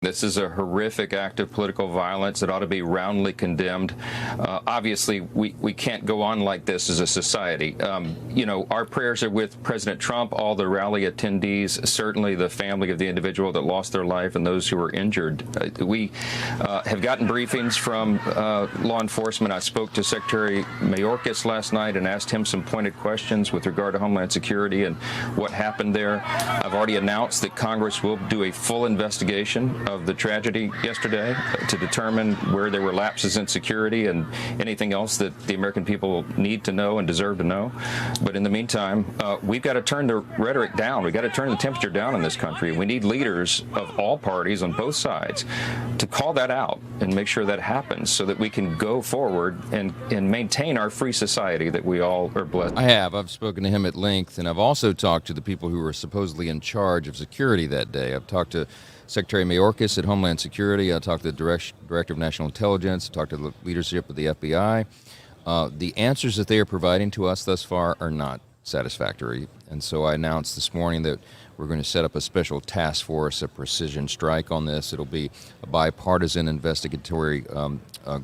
This is a horrific act of political violence that ought to be roundly condemned. Obviously, we can't go on like this as a society. Our prayers are with President Trump, all the rally attendees, certainly the family of the individual that lost their life and those who were injured. We have gotten briefings from law enforcement. I spoke to Secretary Mayorkas last night and asked him some pointed questions with regard to Homeland Security and what happened there. I've already announced that Congress will do a full investigation of the tragedy yesterday to determine where there were lapses in security and anything else that the American people need to know and deserve to know. But in the meantime, we've got to turn the rhetoric down. We've got to turn the temperature down in this country. We need leaders of all parties on both sides to call that out and make sure that happens so that we can go forward and maintain our free society that we all are blessed. I've spoken to him at length, and I've also talked to the people who were supposedly in charge of security that day. I've talked to Secretary Mayorkas at Homeland Security. I talked to the Director of National Intelligence. I talked to the leadership of the FBI. The answers that they are providing to us thus far are not satisfactory. And so I announced this morning that we're going to set up a special task force, a precision strike on this. It'll be a bipartisan investigatory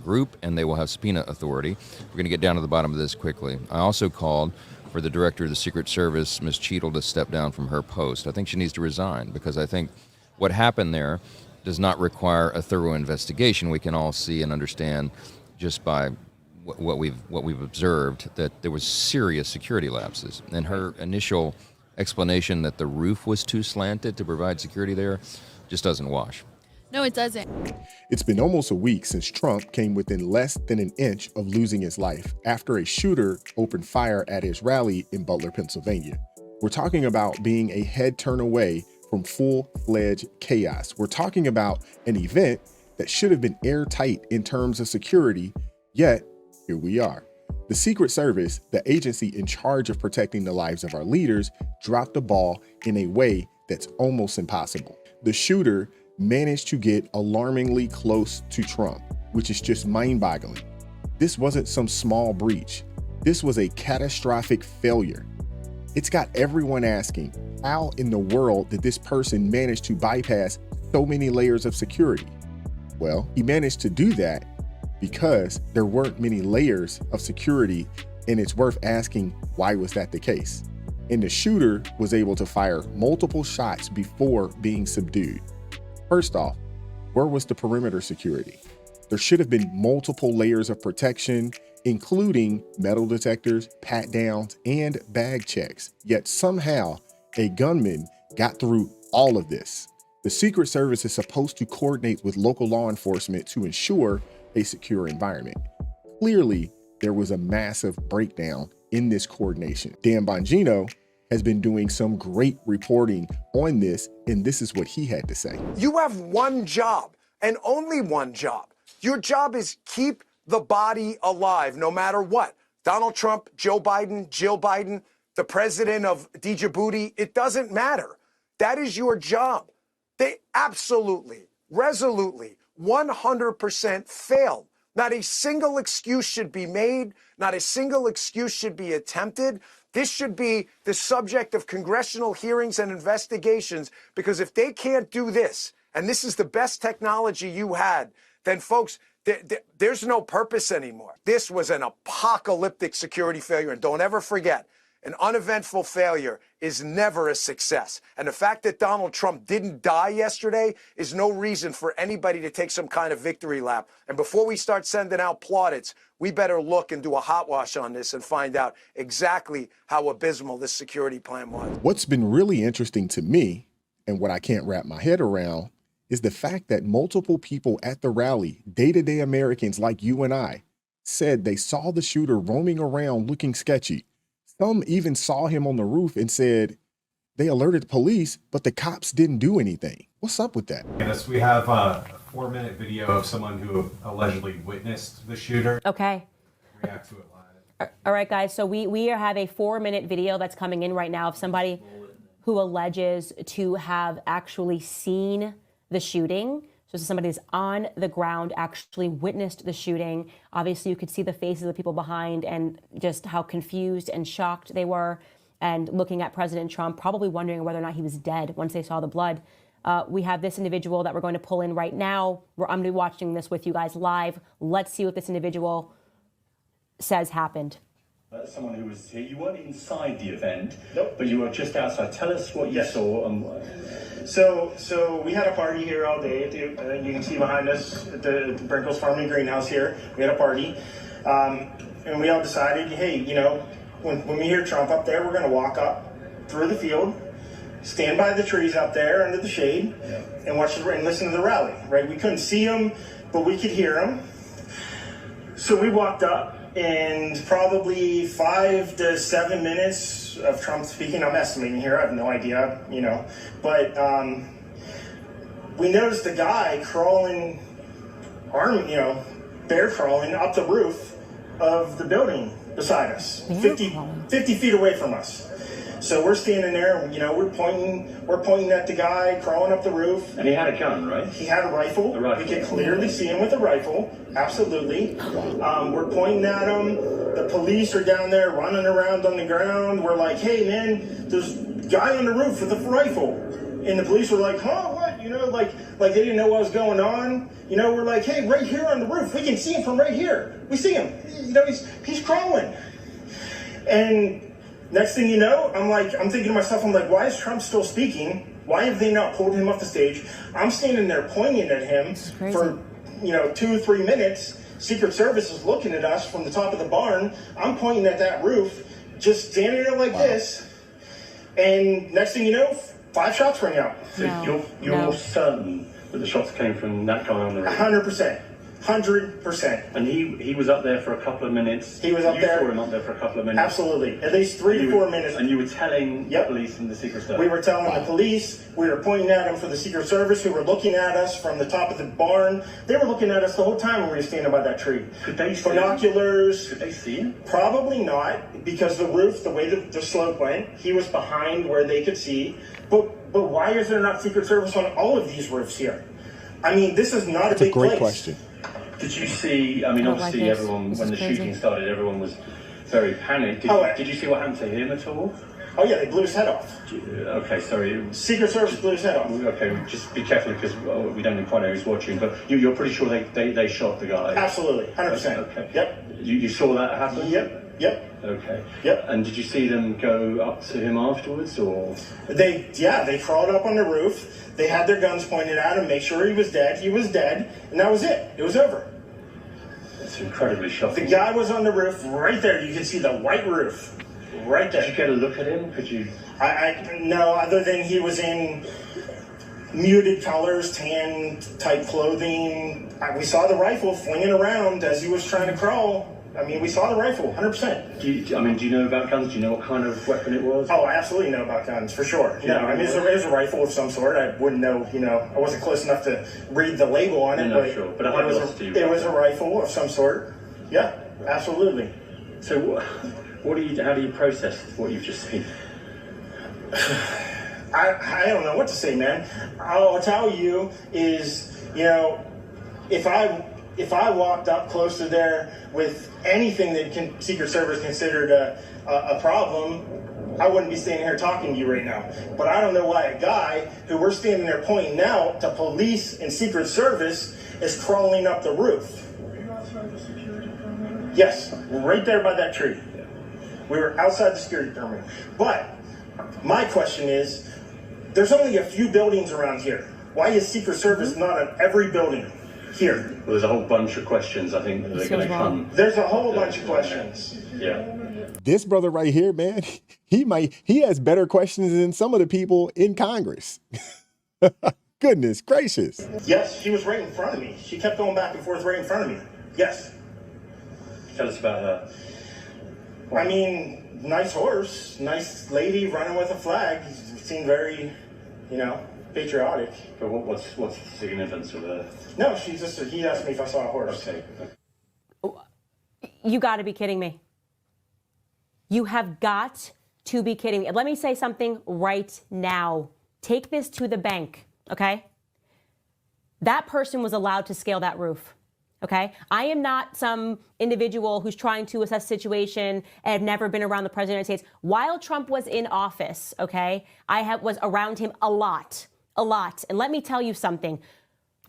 group, and they will have subpoena authority. We're going to get down to the bottom of this quickly. I also called for the Director of the Secret Service, Ms. Cheadle, to step down from her post. I think she needs to resign because I think what happened there does not require a thorough investigation. We can all see and understand just by what we've observed that there was serious security lapses. And her initial explanation that the roof was too slanted to provide security there just doesn't wash. No, it doesn't. It's been almost a week since Trump came within less than an inch of losing his life after a shooter opened fire at his rally in Butler, Pennsylvania. We're talking about being a head turn away from full-fledged chaos. We're talking about an event that should have been airtight in terms of security, yet here we are. The Secret Service, the agency in charge of protecting the lives of our leaders, dropped the ball in a way that's almost impossible. The shooter managed to get alarmingly close to Trump, which is just mind-boggling. This wasn't some small breach. This was a catastrophic failure. It's got everyone asking, how in the world did this person manage to bypass so many layers of security? Well, he managed to do that because there weren't many layers of security, and it's worth asking, why was that the case? And the shooter was able to fire multiple shots before being subdued. First off, where was the perimeter security? There should have been multiple layers of protection, including metal detectors, pat-downs, and bag checks. Yet somehow, a gunman got through all of this. The Secret Service is supposed to coordinate with local law enforcement to ensure a secure environment. Clearly, there was a massive breakdown in this coordination. Dan Bongino has been doing some great reporting on this, and this is what he had to say. You have one job, and only one job. Your job is keep the body alive, no matter what. Donald Trump, Joe Biden, Jill Biden, the president of Djibouti, it doesn't matter. That is your job. They absolutely, resolutely, 100% failed. Not a single excuse should be made. Not a single excuse should be attempted. This should be the subject of congressional hearings and investigations, because if they can't do this, and this is the best technology you had, then folks, there's no purpose anymore. This was an apocalyptic security failure, and don't ever forget, an uneventful failure is never a success. And the fact that Donald Trump didn't die yesterday is no reason for anybody to take some kind of victory lap. And before we start sending out plaudits, we better look and do a hot wash on this and find out exactly how abysmal this security plan was. What's been really interesting to me, and what I can't wrap my head around, is the fact that multiple people at the rally, day-to-day Americans like you and I, said they saw the shooter roaming around looking sketchy. Some even saw him on the roof and said they alerted the police, but the cops didn't do anything. What's up with that? Yes, we have a 4-minute video of someone who allegedly witnessed the shooter. Okay. React to it live. All right, guys. So we have a 4-minute video that's coming in right now of somebody who alleges to have actually seen the shooting. So this is somebody who's on the ground, actually witnessed the shooting. Obviously, you could see the faces of the people behind and just how confused and shocked they were, and looking at President Trump, probably wondering whether or not he was dead once they saw the blood. We have this individual that we're going to pull in right now. I'm going to be watching this with you guys live. Let's see what this individual says happened. Someone who was here, you weren't inside the event, nope, but you were just outside. Tell us what you saw. So we had a party here all day. You can see behind us at the Brinkles Farm and Greenhouse here. We had a party, and we all decided, hey, you know, when we hear Trump up there, we're going to walk up through the field, stand by the trees up there under the shade, and watch and listen to the rally. Right? We couldn't see him, but we could hear him. So we walked up. And probably 5 to 7 minutes of Trump speaking, I'm estimating here, I have no idea, you know, but we noticed a guy crawling, bear crawling up the roof of the building beside us, 50 feet away from us. So we're standing there, you know, we're pointing at the guy crawling up the roof. And he had a gun, right? He had a rifle. We could clearly see him with a rifle. Absolutely. We're pointing at him. The police are down there running around on the ground. We're like, hey man, there's a guy on the roof with a rifle. And the police were like, huh, what? You know, like they didn't know what was going on. You know, we're like, hey, right here on the roof. We can see him from right here. We see him. You know, he's crawling. And next thing you know, I'm thinking to myself, I'm like, why is Trump still speaking? Why have they not pulled him off the stage? I'm standing there pointing at him for, 2 or 3 minutes. Secret Service is looking at us from the top of the barn. I'm pointing at that roof, just standing there like this. And next thing you know, 5 shots ring out. So you're certain that the shots came from that guy on the roof? 100%. 100%. And he was up there for a couple of minutes. He was up there. You saw him up there for a couple of minutes. Absolutely. At least 3 to 4 minutes. And you were telling the police and the Secret Service? We were telling the police. We were pointing at them for the Secret Service, who were looking at us from the top of the barn. They were looking at us the whole time when we were standing by that tree. Could they see binoculars? Could they see him? Probably not, because the roof, the way the slope went, he was behind where they could see. But why is there not Secret Service on all of these roofs here? I mean, this is not a big place. That's a great question. Did you see, I mean, obviously everyone, when the shooting started, everyone was very panicked. Did you see what happened to him at all? Oh yeah, they blew his head off. Okay, sorry. Secret Service blew his head off. Okay, just be careful because we don't quite know who's watching, but you're pretty sure they shot the guy? Absolutely, 100%. Okay. Yep. You saw that happen? Yep. Okay. Yep. And did you see them go up to him afterwards, or? They crawled up on the roof. They had their guns pointed at him, make sure he was dead. He was dead, and that was it. It was over. It's incredibly shocking. The guy was on the roof right there. You can see the white roof right there. Did you get a look at him? Could you? No, other than he was in muted colors, tan type clothing. We saw the rifle flinging around as he was trying to crawl. I mean, we saw the rifle, 100%. Do you know about guns? Do you know what kind of weapon it was? Oh, I absolutely know about guns, for sure. No, I mean, it was a rifle of some sort. I wouldn't know, I wasn't close enough to read the label on it, but it was a rifle of some sort. Yeah, absolutely. So how do you process what you've just seen? I don't know what to say, man. All I'll tell you is, if I walked up close to there with anything that Secret Service considered a problem, I wouldn't be standing here talking to you right now. But I don't know why a guy who we're standing there pointing out to police and Secret Service is crawling up the roof. Were you outside the security perimeter? Yes, right there by that tree. We were outside the security perimeter. But my question is, there's only a few buildings around here. Why is Secret Service not on every building here? Well, there's a whole bunch of questions, I think, that are going to come. There's a whole bunch of questions. Yeah. This brother right here, man, he has better questions than some of the people in Congress. Goodness gracious. Yes, she was right in front of me. She kept going back and forth right in front of me. Yes. Tell us about her. I mean, nice horse, nice lady running with a flag. Seemed very, patriotic. But what's the significance of her? No, he asked me if I saw a horse. Okay. You got to be kidding me. You have got to be kidding me. Let me say something right now. Take this to the bank, okay? That person was allowed to scale that roof, okay? I am not some individual who's trying to assess the situation and have never been around the president of the United States. While Trump was in office, okay, I was around him a lot. A lot. And let me tell you something.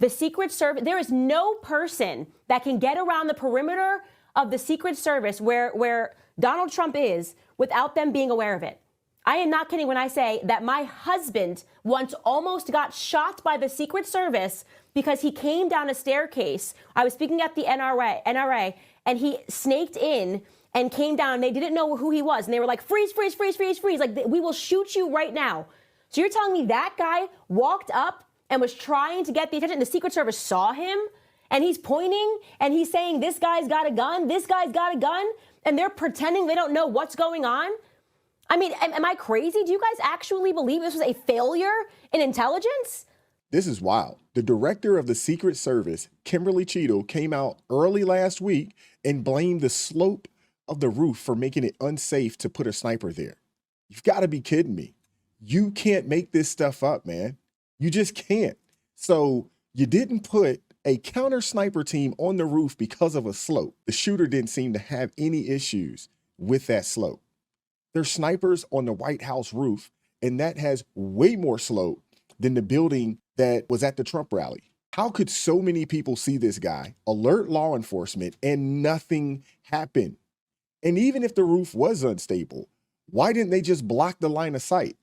The Secret Service, there is no person that can get around the perimeter of the Secret Service where Donald Trump is without them being aware of it. I am not kidding when I say that my husband once almost got shot by the Secret Service because he came down a staircase. I was speaking at the NRA, and he snaked in and came down. And they didn't know who he was. And they were like, freeze, freeze, freeze, freeze, freeze. Like, we will shoot you right now. So you're telling me that guy walked up and was trying to get the attention. The Secret Service saw him, and he's pointing, and he's saying, this guy's got a gun, this guy's got a gun, and they're pretending they don't know what's going on? I mean, am I crazy? Do you guys actually believe this was a failure in intelligence? This is wild. The director of the Secret Service, Kimberly Cheadle, came out early last week and blamed the slope of the roof for making it unsafe to put a sniper there. You've got to be kidding me. You can't make this stuff up, man. You just can't. So you didn't put a counter sniper team on the roof because of a slope. The shooter didn't seem to have any issues with that slope. There's snipers on the White House roof, and that has way more slope than the building that was at the Trump rally. How could so many people see this guy, alert law enforcement, and nothing happen? And even if the roof was unstable, why didn't they just block the line of sight?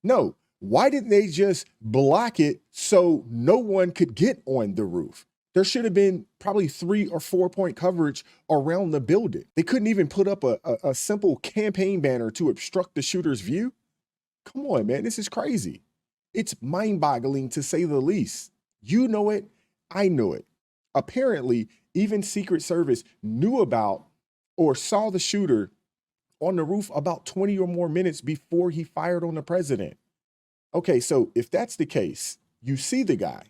No, why didn't they just block it so no one could get on the roof? There should have been probably 3 or 4 point coverage around the building. They couldn't even put up a simple campaign banner to obstruct the shooter's view. Come on, man, this is crazy. It's mind-boggling to say the least. You know it, I know it. Apparently, even Secret Service knew about or saw the shooter on the roof about 20 or more minutes before he fired on the president. Okay, so if that's the case, you see the guy,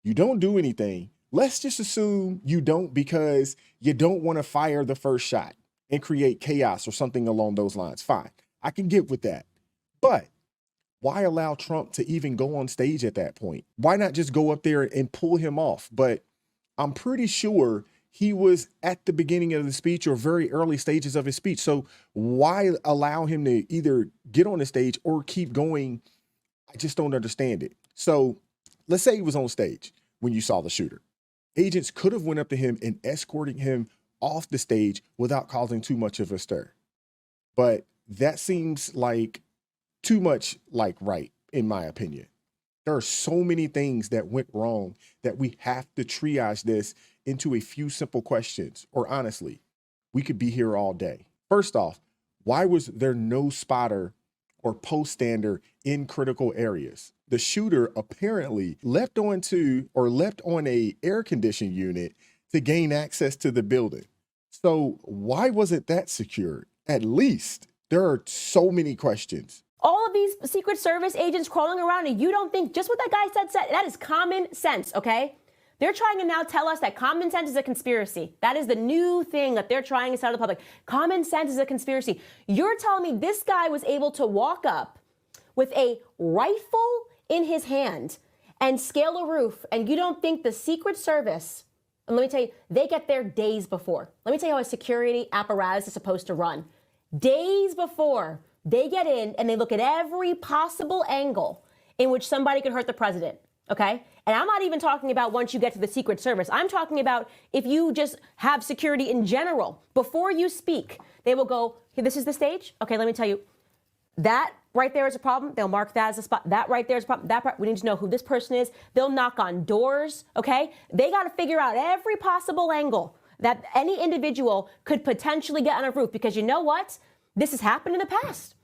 you don't do anything. Let's just assume you don't because you don't want to fire the first shot and create chaos or something along those lines. Fine, I can get with that. But why allow Trump to even go on stage at that point? Why not just go up there and pull him off? But I'm pretty sure he was at the beginning of the speech or very early stages of his speech. So why allow him to either get on the stage or keep going? I just don't understand it. So let's say he was on stage when you saw the shooter. Agents could have went up to him and escorted him off the stage without causing too much of a stir. But that seems like too much like right, in my opinion. There are so many things that went wrong that we have to triage this into a few simple questions. Or honestly, we could be here all day. First off, why was there no spotter or post stander in critical areas? The shooter apparently leapt on a air conditioning unit to gain access to the building. So why wasn't that secured? At least there are so many questions. All of these Secret Service agents crawling around, and you don't think just what that guy said, that is common sense, okay? They're trying to now tell us that common sense is a conspiracy. That is the new thing that they're trying to tell the public. Common sense is a conspiracy. You're telling me this guy was able to walk up with a rifle in his hand and scale a roof, and you don't think the Secret Service, and let me tell you, they get there days before. Let me tell you how a security apparatus is supposed to run. Days before, they get in and they look at every possible angle in which somebody could hurt the president, okay? And I'm not even talking about once you get to the Secret Service. I'm talking about if you just have security in general. Before you speak, they will go, hey, this is the stage? Okay, let me tell you, that right there is a problem. They'll mark that as a spot. That right there is a problem. That part, we need to know who this person is. They'll knock on doors, okay? They got to figure out every possible angle that any individual could potentially get on a roof, because you know what? This has happened in the past.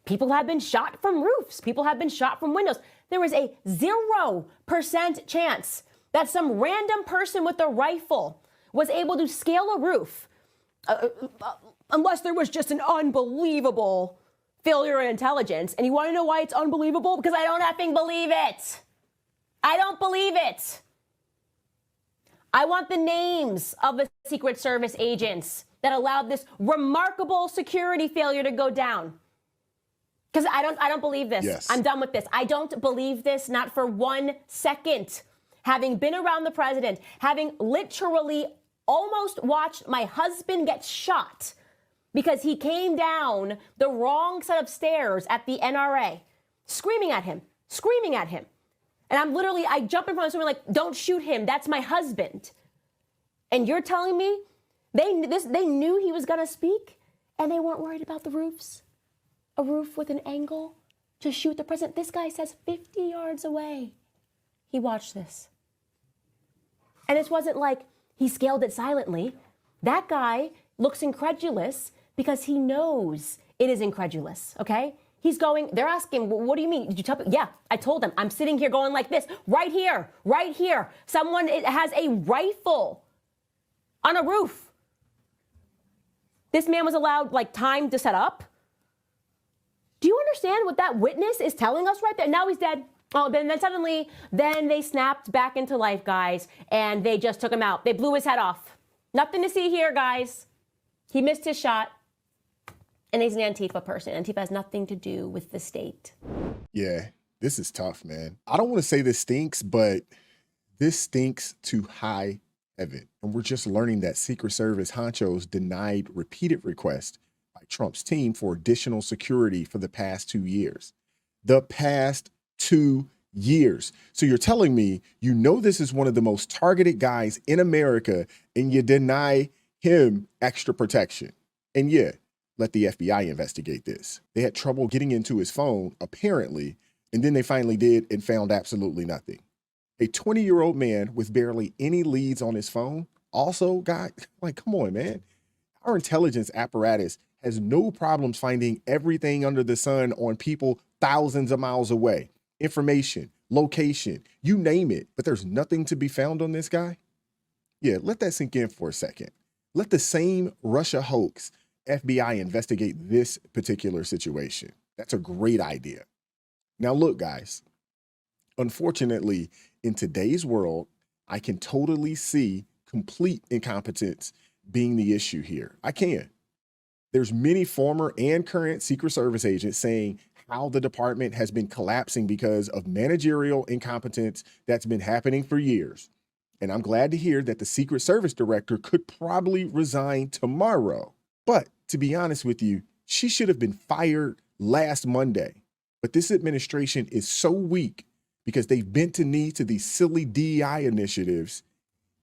People have been shot from roofs. People have been shot from windows. There is a 0% chance that some random person with a rifle was able to scale a roof, unless there was just an unbelievable failure in intelligence. And you want to know why it's unbelievable? Because I don't effing believe it. I don't believe it. I want the names of the Secret Service agents that allowed this remarkable security failure to go down. Because I don't believe this. Yes. I'm done with this. I don't believe this, not for 1 second. Having been around the president, having literally almost watched my husband get shot because he came down the wrong set of stairs at the NRA, screaming at him. And I jump in front of someone like, don't shoot him. That's my husband. And you're telling me they knew he was going to speak and they weren't worried about the roofs? A roof with an angle to shoot the president. This guy says 50 yards away. He watched this. And it wasn't like he scaled it silently. That guy looks incredulous because he knows it is incredulous, okay? He's going, they're asking, what do you mean? Did you tell me? Yeah, I told them. I'm sitting here going like this, right here, right here. Someone has a rifle on a roof. This man was allowed like time to set up. Do you understand what that witness is telling us right there? Now he's dead. Oh, then suddenly, they snapped back into life, guys, and they just took him out. They blew his head off. Nothing to see here, guys. He missed his shot. And he's an Antifa person. Antifa has nothing to do with the state. Yeah, this is tough, man. I don't want to say this stinks, but this stinks to high heaven. And we're just learning that Secret Service honchos denied repeated requests by Trump's team for additional security for the past 2 years. The past 2 years. So you're telling me, you know, this is one of the most targeted guys in America and you deny him extra protection. And yeah, let the FBI investigate this. They had trouble getting into his phone, apparently, and then they finally did and found absolutely nothing. A 20-year-old man with barely any leads on his phone also got, like, come on, man. Our intelligence apparatus has no problems finding everything under the sun on people thousands of miles away. Information, location, you name it, but there's nothing to be found on this guy? Yeah, let that sink in for a second. Let the same Russia hoax FBI investigate this particular situation. That's a great idea. Now, look, guys, unfortunately, in today's world, I can totally see complete incompetence being the issue here. I can. There's many former and current Secret Service agents saying how the department has been collapsing because of managerial incompetence that's been happening for years. And I'm glad to hear that the Secret Service director could probably resign tomorrow. But to be honest with you, she should have been fired last Monday. But this administration is so weak because they've bent to knee to these silly DEI initiatives.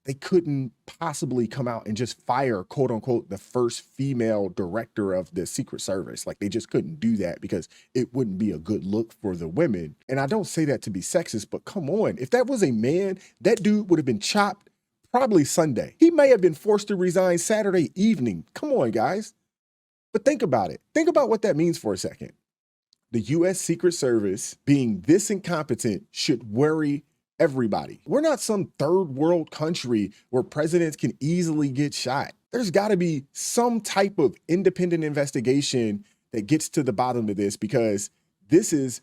They couldn't possibly come out and just fire, quote unquote, the first female director of the Secret Service. Like, they just couldn't do that because it wouldn't be a good look for the women. And I don't say that to be sexist, but come on, if that was a man, that dude would have been chopped probably Sunday. He may have been forced to resign Saturday evening. Come on, guys. But think about it. Think about what that means for a second. The U.S. Secret Service being this incompetent should worry everybody. We're not some third world country where presidents can easily get shot. There's got to be some type of independent investigation that gets to the bottom of this, because this is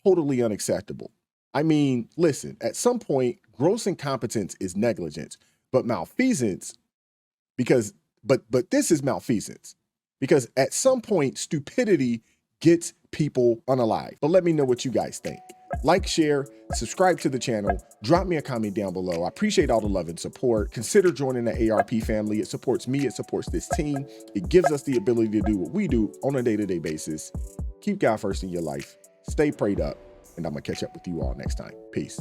totally unacceptable. I mean, listen, at some point, gross incompetence is negligence, but malfeasance, but this is malfeasance, because at some point, stupidity gets people unalive. But let me know what you guys think. Like, share, subscribe to the channel, drop me a comment down below. I appreciate all the love and support. Consider joining the ARP family. It supports me, it supports this team. It gives us the ability to do what we do on a day-to-day basis. Keep God first in your life. Stay prayed up, and I'm gonna catch up with you all next time. Peace.